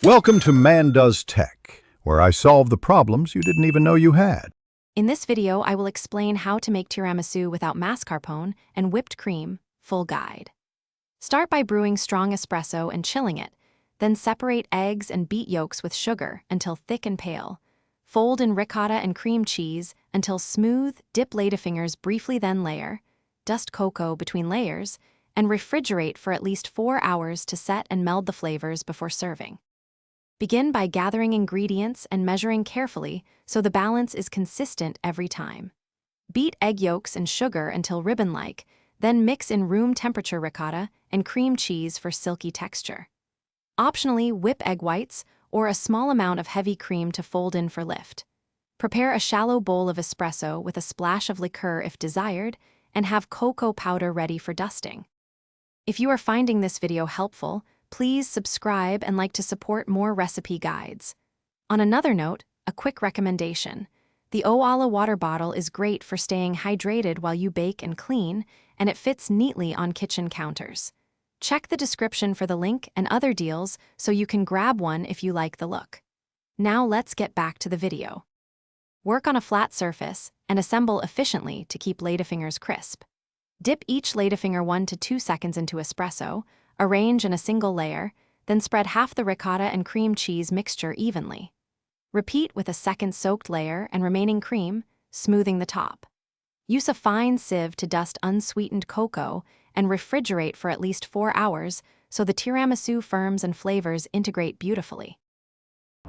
Welcome to Man Does Tech, where I solve the problems you didn't even know you had. In this video, I will explain how to make tiramisu without mascarpone and whipped cream, full guide. Start by brewing strong espresso and chilling it, then separate eggs and beat yolks with sugar until thick and pale. Fold in ricotta and cream cheese until smooth, dip ladyfingers briefly, then layer, dust cocoa between layers, and refrigerate for at least 4 hours to set and meld the flavors before serving. Begin by gathering ingredients and measuring carefully so the balance is consistent every time. Beat egg yolks and sugar until ribbon-like, then mix in room temperature ricotta and cream cheese for silky texture. Optionally, whip egg whites or a small amount of heavy cream to fold in for lift. Prepare a shallow bowl of espresso with a splash of liqueur if desired, and have cocoa powder ready for dusting. If you are finding this video helpful, please subscribe and like to support more recipe guides. On another note, a quick recommendation. The Owala water bottle is great for staying hydrated while you bake and clean, and it fits neatly on kitchen counters. Check the description for the link and other deals so you can grab one if you like the look. Now let's get back to the video. Work on a flat surface and assemble efficiently to keep ladyfingers crisp. Dip each ladyfinger 1 to 2 seconds into espresso, arrange in a single layer, then spread half the ricotta and cream cheese mixture evenly. Repeat with a second soaked layer and remaining cream, smoothing the top. Use a fine sieve to dust unsweetened cocoa and refrigerate for at least 4 hours so the tiramisu firms and flavors integrate beautifully.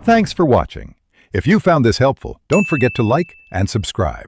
Thanks for watching. If you found this helpful, don't forget to like and subscribe.